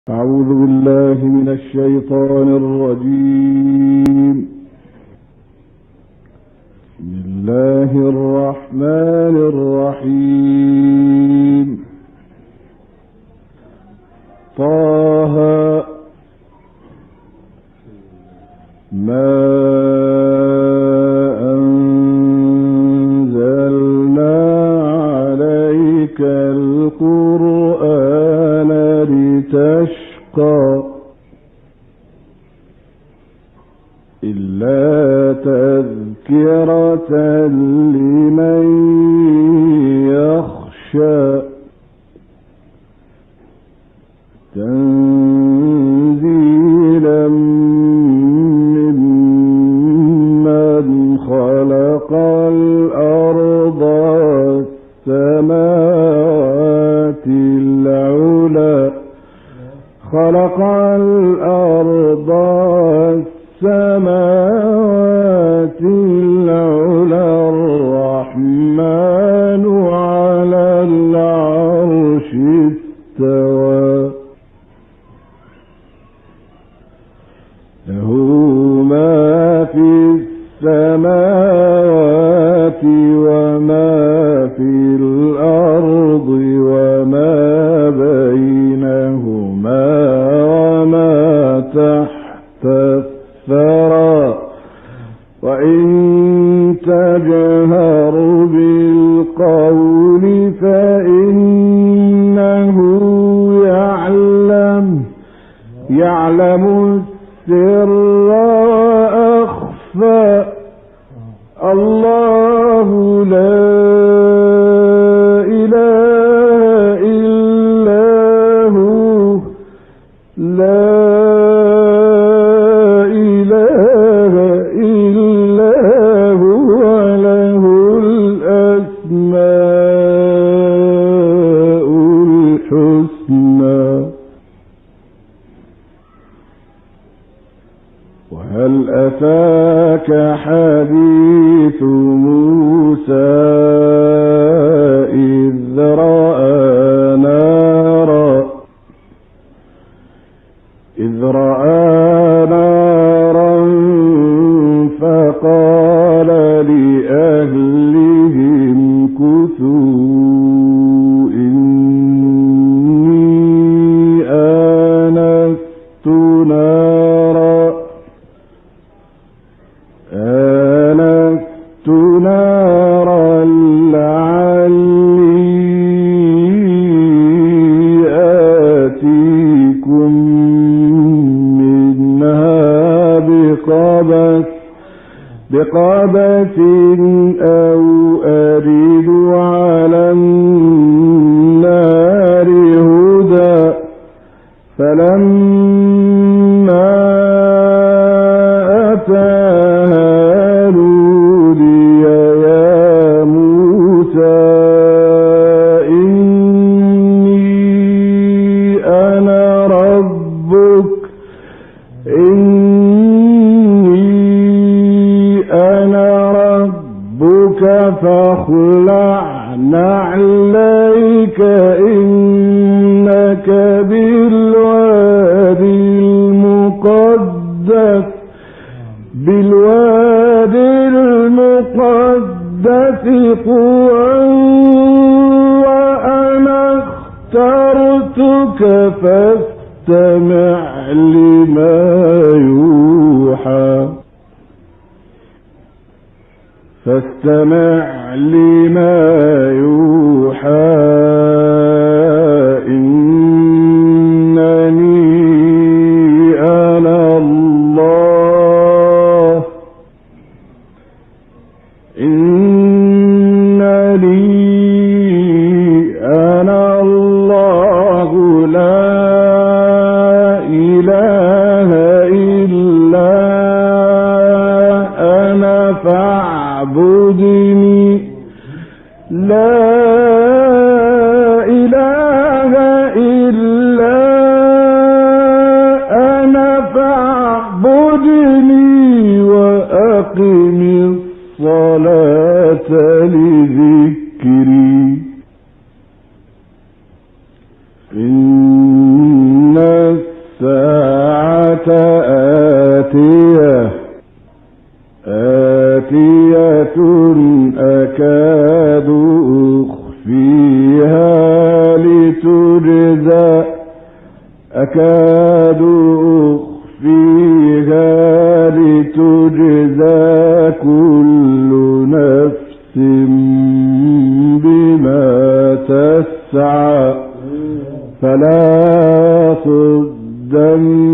أعوذ بالله من الشيطان الرجيم. بسم الله الرحمن الرحيم. طه ما أنزلنا عليك القرآن لتشقى إلا تذكرة لمن يخشى تنزيلا ممن خلق الأرض والسماوات العلى خلق الأرض والسماوات العلى الرحمن على العرش استوى له ما في السماوات وما في الأرض وما بينهما وما تحت الثرى وإن تجهر بالقول فإنه يعلم السر وأخفى الله لا إله إلا هو لا إله إلا هو له الأسماء الحسنى. وهل أتاك حديث موسى إذ رأى نارا فقال لأهلهم كثوا إني آنست نارا لعلي آتيكم منها بقبس أو أجد على النار هدى فلما أتاها نودي يا موسى إني أنا ربك فاخلع نعليك إنك بالوادي المقدس طوى وأنا اخترتك فاستمع لما يوحى إنني أنا الله لا إله إلا أنا فاعبدني لا إله إلا أنا فاعبدني وأقم الصلاة لذكري إن أكاد أخفيها لتجزى كل نفس بما تسعى فلا صدنك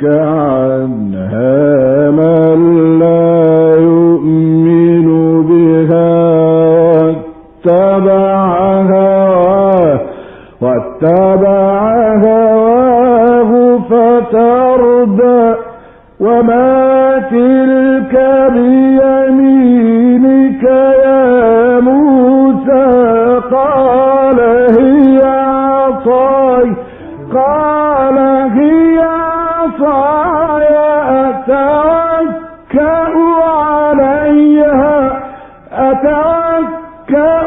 عنها من لا يؤمن بها واتبع هواه فتردى وما تلك بيمينك يا موسى قال هي عصاي أتوكأ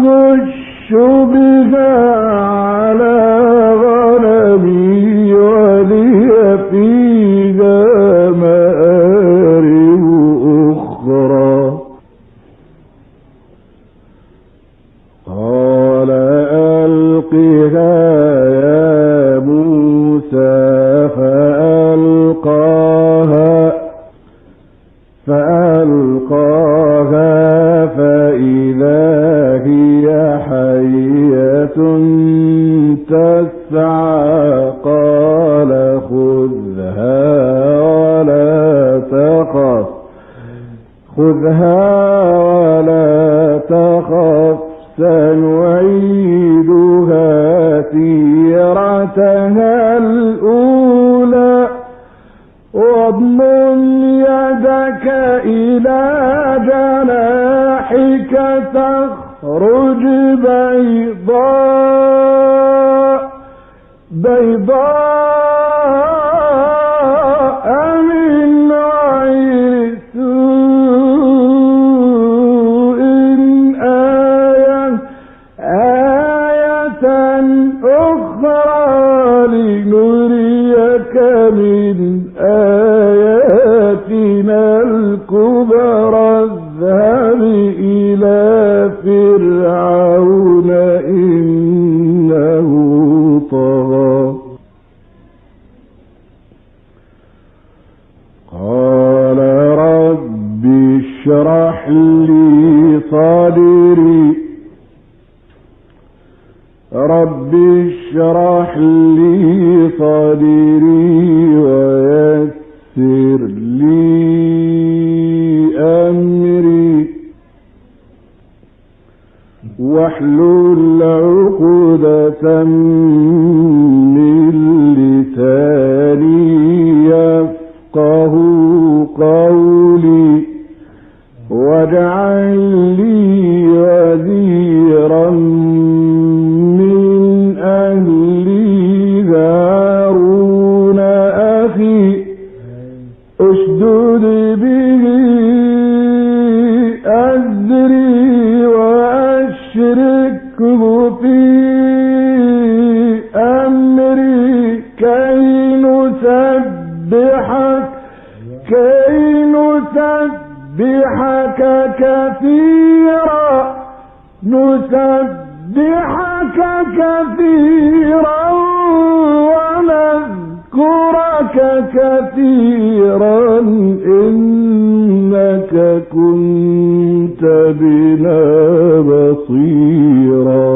وأهش بها على غنمي ولي فيها مآرب أخرى قال ألقها يا موسى فألقاها فإذا هي حية تسعى قال خذها ولا تخف سنعيدها سيرتها الأولى واضمم يدك إلى جناحك تخرج بيضاء من غير سوء آية أخرى لنريك من آياتنا الكبرى اذهب إلى فرعون إنه طغى قال رب اشرح لي صدري ويسر لي أمري واحلل عقدة من لساني يفقه قولي واجعل لي وزيرا من أهلي هارون أخي اشدد به أزري وأشركه في أمري كي نسبحك كثيرا ونذكرك كثيرا إنك كنت بنا بصيرا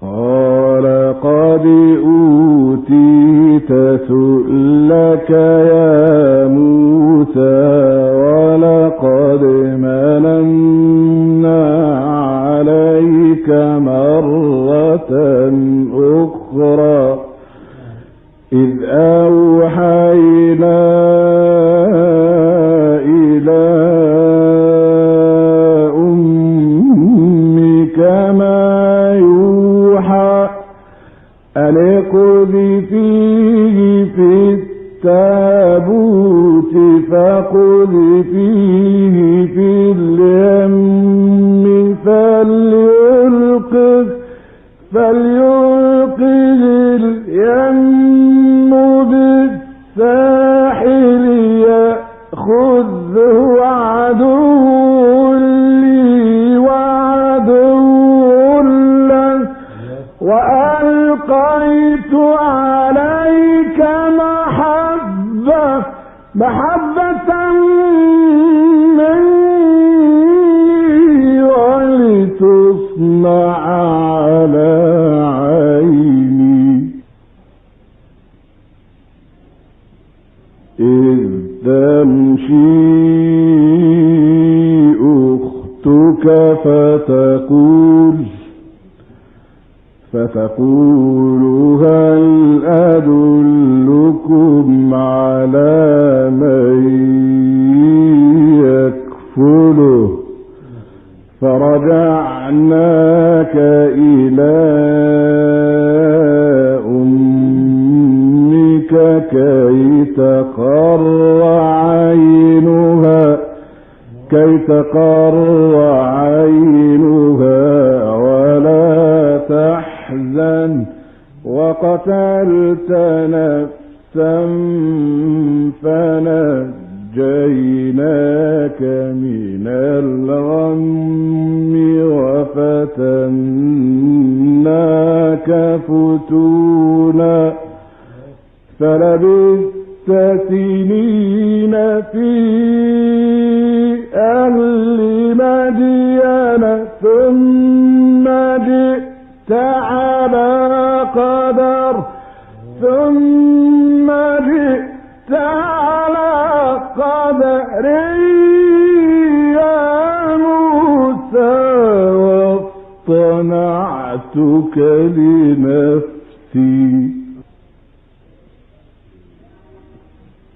قال قد أوتيت سؤلك يا موسى ولقد مننا عليك مرة أخرى إذ أوحينا إلى أمك ما يوحى أن اقذفيه في التابوت فاقذفيه في اليم فليلقه اليم به الساحل يأخذه عدو لي وعدو له وألقيت عليك محبة مني ولتصنع على عيني إذ تمشي أختك فتقول هل أدلكم على من يكفله فرجعناك إلى أمك كي تقر عينها ولا تحزن وقتلت نفسا فنجيناك من الغم وفتناك فتونا فلبثت سنين في أهل مدين ثم جئت على قدر يا موسى واصطنعتك لنفسي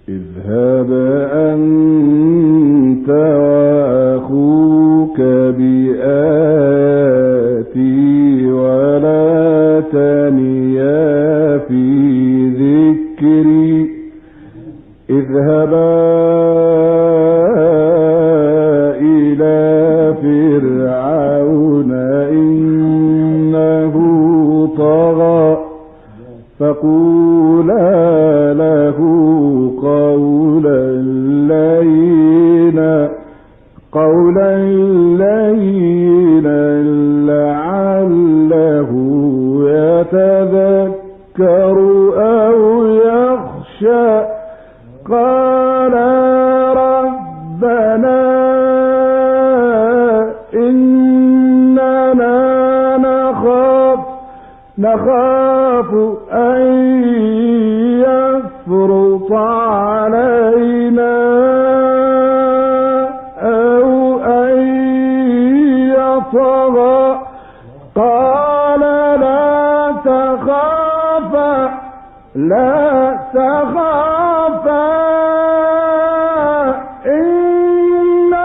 اذهب أنت وأخوك بآياتي ولا تنيا في ذكري اذهبا إلى فرعون إنه طغى فقولا له قولا لينا لعله يتذكر أو يخشى قال ربنا إننا نخاف أن يفرط علينا أو أن يطغى قال لا تخافا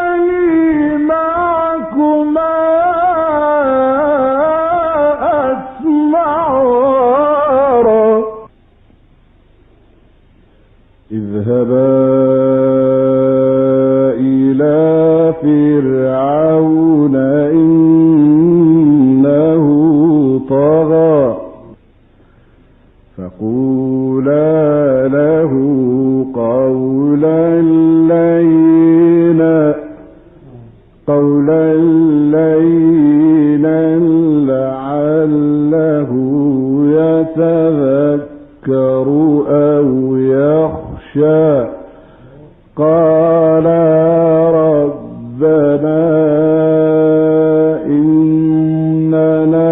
إنني معكما أسمع وأرى اذهبا إلى فرعون إنه طغى فقولا له قولا لينا لعله يتذكر أو يخشى قال ربنا إننا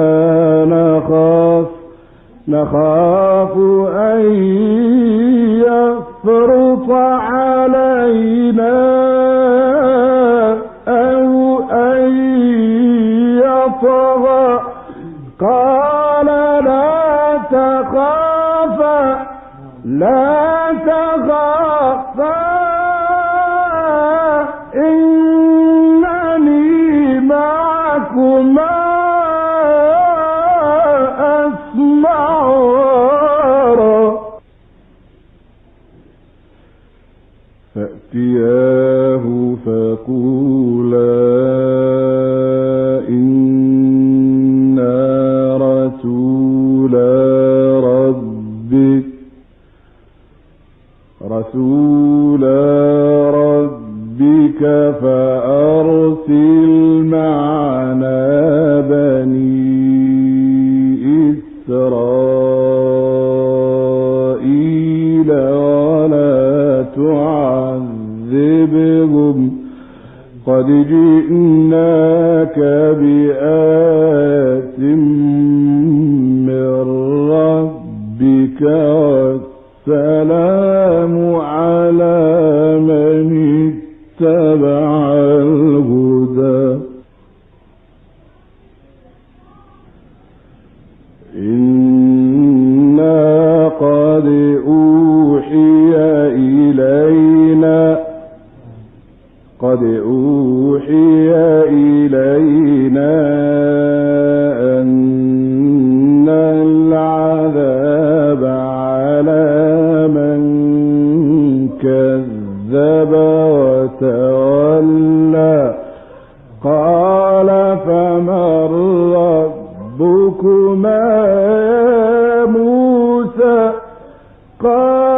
نخاف أن يفرط علينا أو أن يطغى قال لا تخافا إنني معكما أسمع وأرى فأتياه فقولا إنا رسول ربك رسولا ربك فأرسل معنا بني إسرائيل ولا تعذبهم قد جئناك بآية من ربك والسلام على من اتبع الهدى إنا قد أوحي إلينا أن العذاب على من كذب وتولى قال فمن ربكما يا موسى قال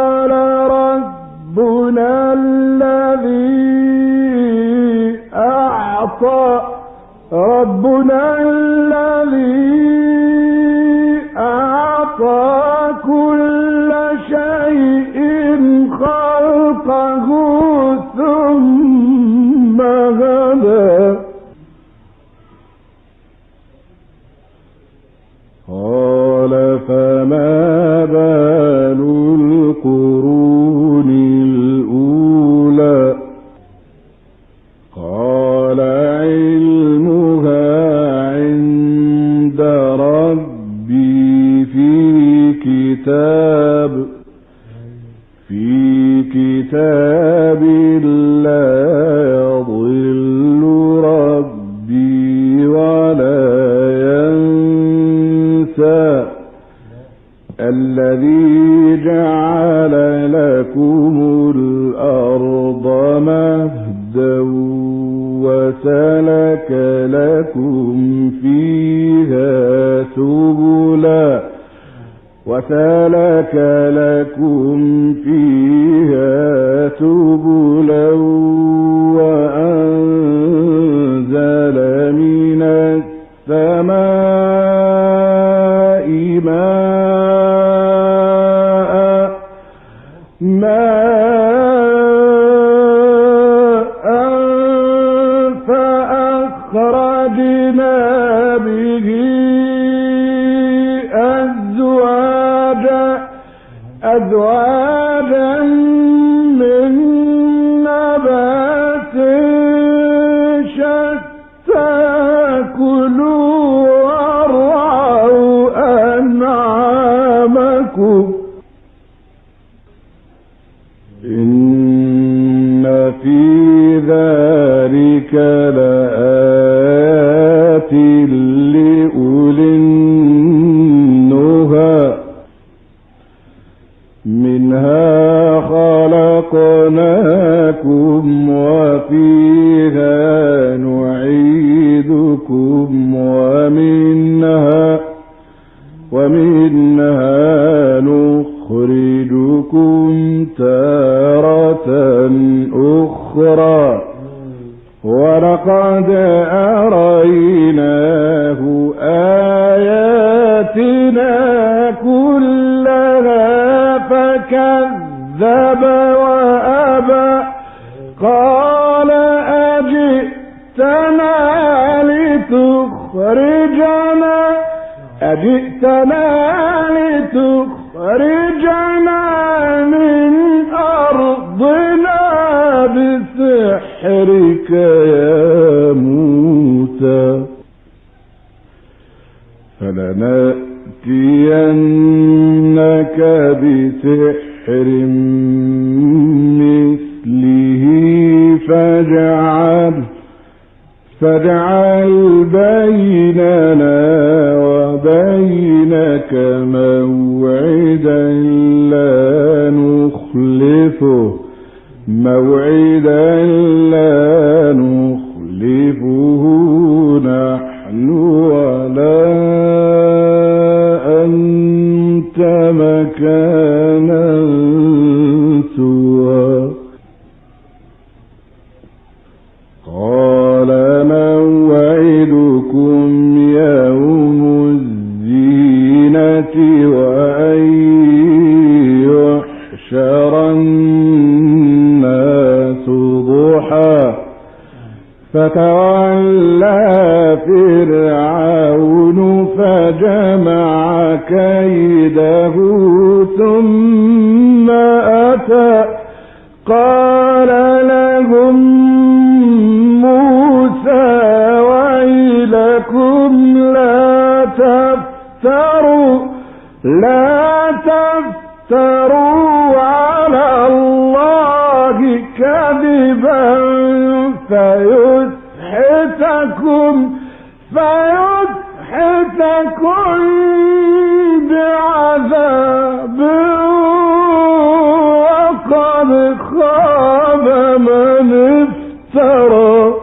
ربنا الذي أعطى كل شيء خلقه ثم هدى قال فما بال القرون الأولى قال علمها عند ربي في كتاب لا يضل ربي ولا ينسى الذي جعل لكم الأرض مهدا وسلك لكم فيها سبلا وأنزل من السماء ماء فأخرجنا به أزواجا من نبات شتى كلوا وارعوا أنعامكم إن في ذلك لآيات لأولي النهى منها خلقناكم وفيها نعيدكم ومنها نخرجكم تارة أخرى ولقد أريناه آياتنا كلها فكذب وأبى قال أجئتنا لتخرجنا من أرضنا بسحرك يا موسى فلنأتينك بسحر مثله فاجعل بيننا وبينك موعدا لا نخلفه نحن ولا أنت مكانا سوى فتولى فرعون فجمع كيده ثم أتى قال لهم موسى ويلكم لا تفتروا على الله كذبا فيسحتكم بعذاب وقد خاب من افترى.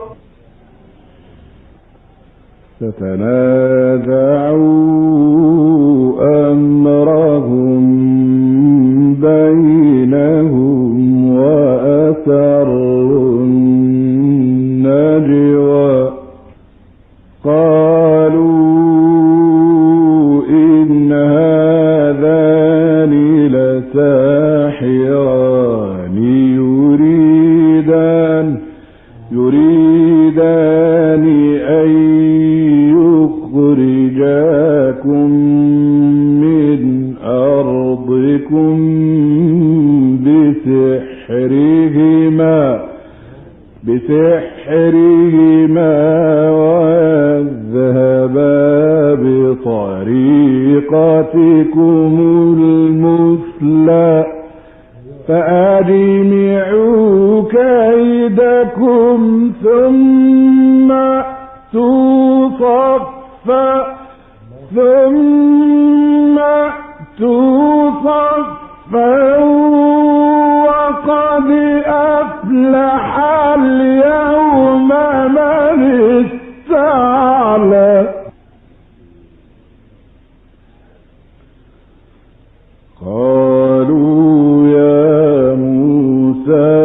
فتنازعوا أمرهم بينهم وأسروا النجوى قالوا إن هذان لساحران يريدان أن يخرجاكم من أرضكم بسحرهما ويذهبا بطريقتكم المثلى فأجمعوا كيدكم ثم أتوا صفا وقد أفلح اليوم من استعلى. قالوا يا موسى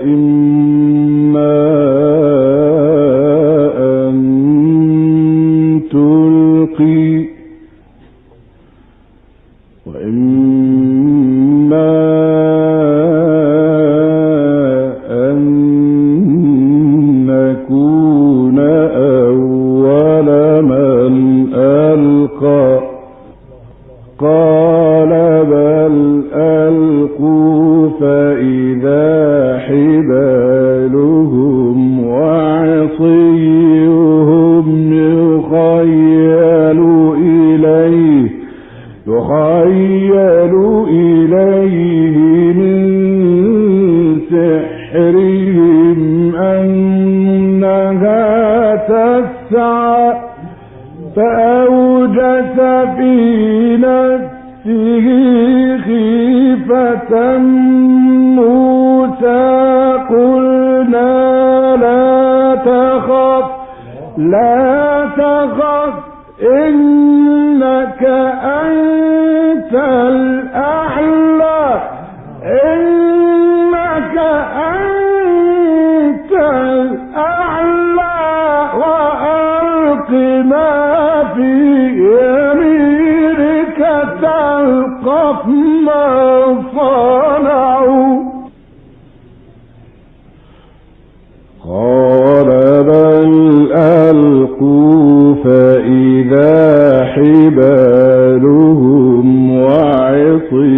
إما أن تلقي وإما أن نكون أول من ألقى قال بل ألقوا فإذا حبالهم وعصيهم يخيل إليه من سحرهم أنها تسعى فأوجس في نفسه خيفة موسى قلنا لا تخف إنك أنت الأعلى وألق ما في يمينك تلقف ما صنعوا قال بل ألقوا فإذا حبالهم وعصيهم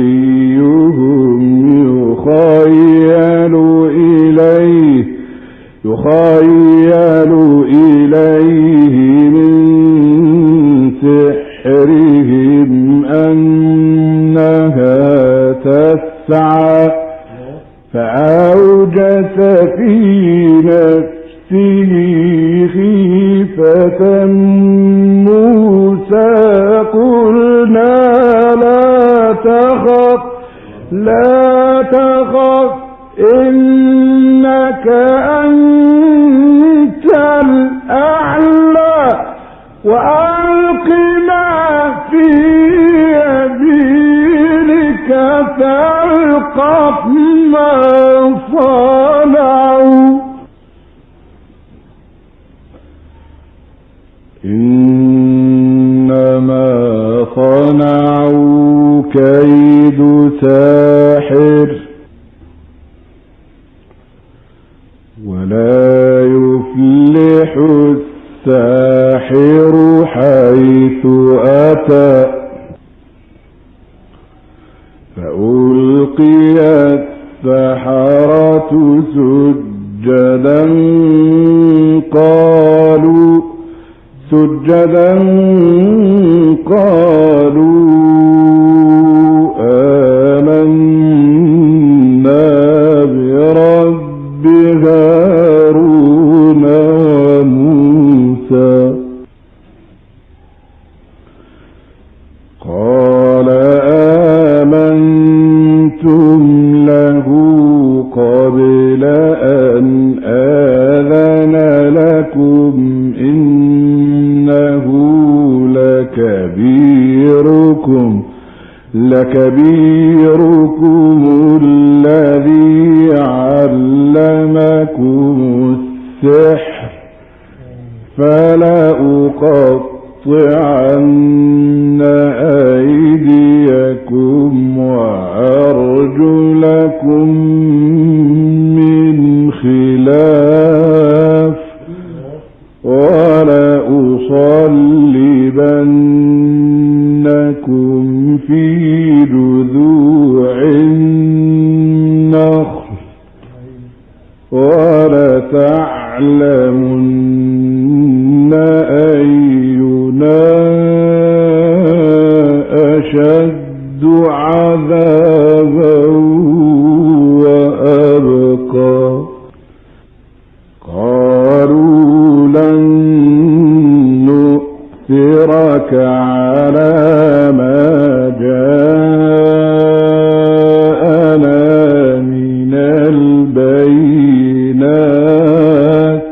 يخيل إليه من سحرهم أنها تسعى فأوجس في نفسه خيفة موسى قلنا لا تخف إنك أنت الأعلى وألق ما في يمينك تلقف ما صنعوا إنما صنعوا كيد ساحر ولا يفلح الساحر حيث أتى. فألقي السحرة سجدا قالوا آمنا برب هارون وموسى. قال آمنتم له قبل أن آذن لكم إنه لكبيركم الذي علمكم السحر فلأقطعن أيديكم وأرجلكم من خلاف ولأصلبنكم في جذوع النخل ولتعلمن أينا أشد عذابا وأبقى. قالوا لن نؤثرك على ما جاءنا من البينات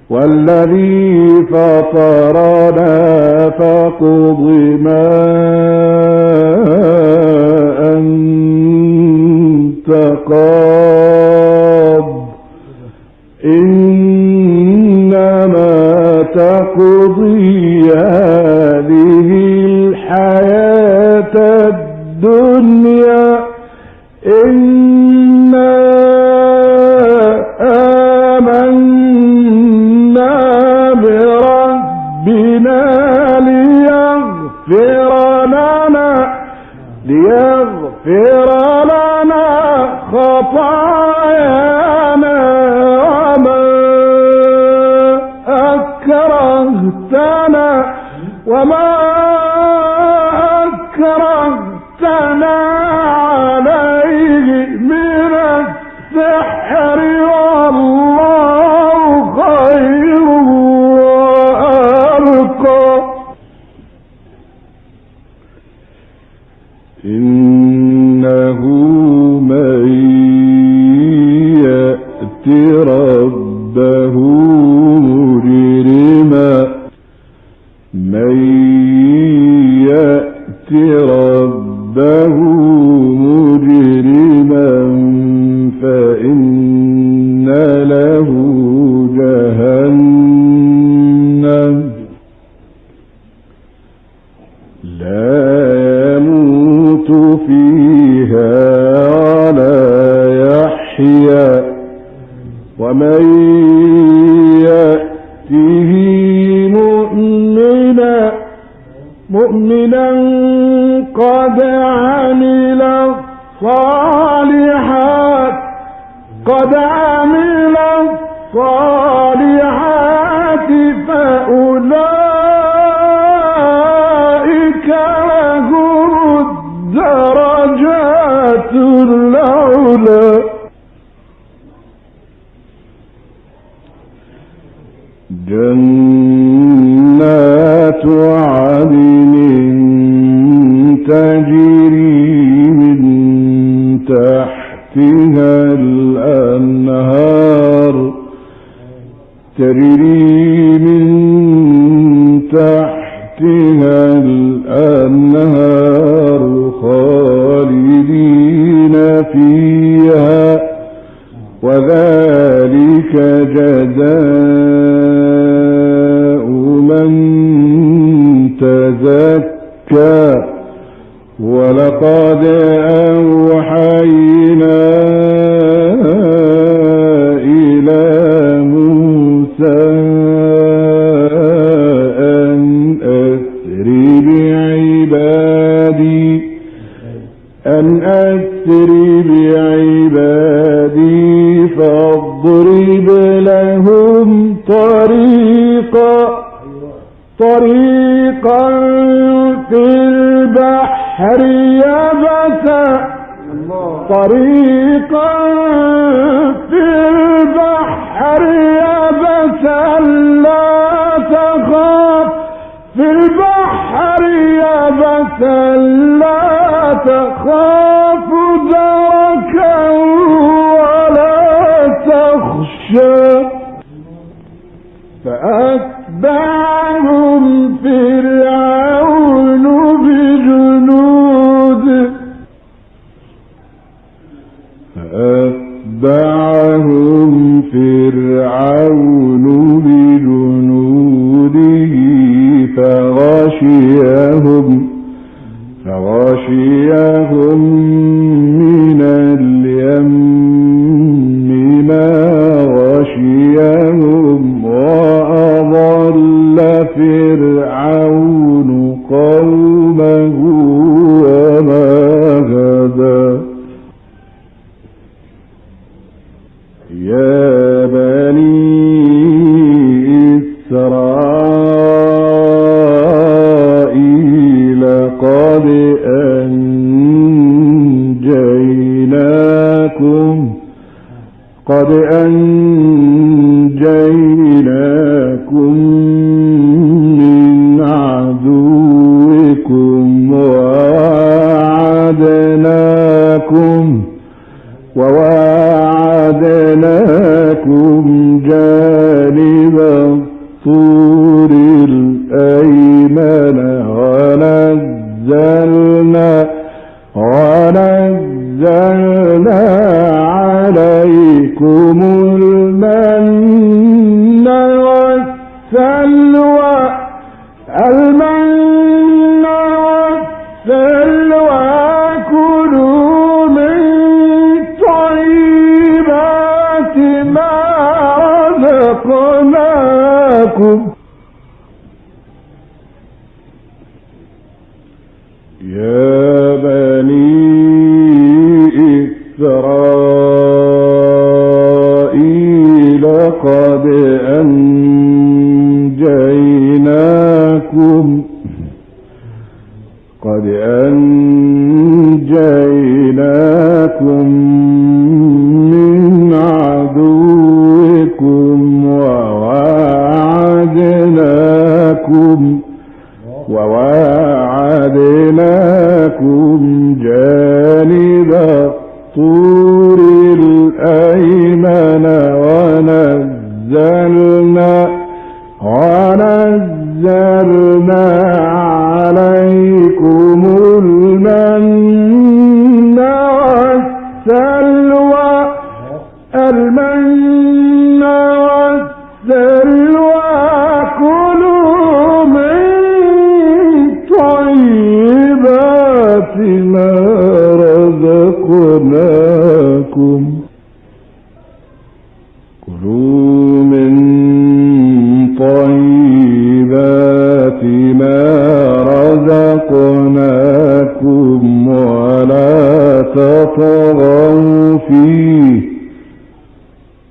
والذي فطرنا فاقض ما أنت قاض إنما تقضي هذه الحياة الدنيا إنا آمنا بربنا ليغفر لنا خطايانا وما أكرهتنا عليه من السحر والله خير وأرقى. إنه من يأت ربه مجرما فإن له جهنم لا يموت فيها ولا يحيا ومن يأته مؤمنا قد عمل الصالحات فأولئك لهم الدرجات العلى. جنات عدن تجري من تحتها الأنهار خالدين فيها وذلك جزاء من تزكى. ولقد أوحينا إلى بعبادي فاضرب لهم طريقا في البحر يبسا طريقا في البحر يبسا لا تخاف في البحر يبسا لا تخاف دركا ولا تخشى فأتبعهم فرعون بجنوده فغشيهم من اليم ما غشيهم وأضل فرعون قومه وما هدى يا بني إسرائيل قد أنجيناكم من عدوكم وواعدناكم جانب الطور الأيمن ونزلنا عليكم المن والسلوى كلوا من طيبات ما رزقناكم يا بني إسرائيل قد أنجيناكم من عدوكم وواعدناكم جانب الطور الأيمن ونزلنا عليكم المن والسلوى كلوا من طيبات ما رزقناكم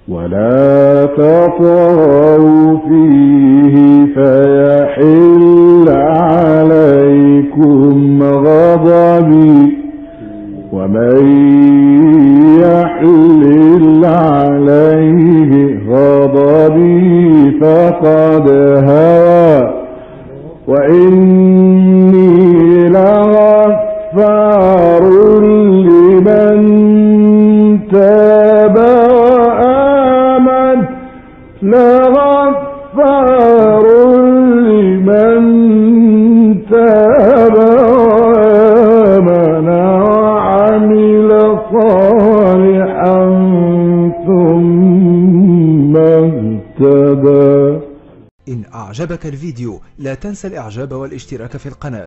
ولا تطغوا فيه فيحل عليكم غضبي ومن يحلل عليه غضبي فقد هوى وإني لغفار لمن تاب وآمن وعمل صالحا ثم اهتدى. إن أعجبك الفيديو لا تنسى الإعجاب والاشتراك في القناة.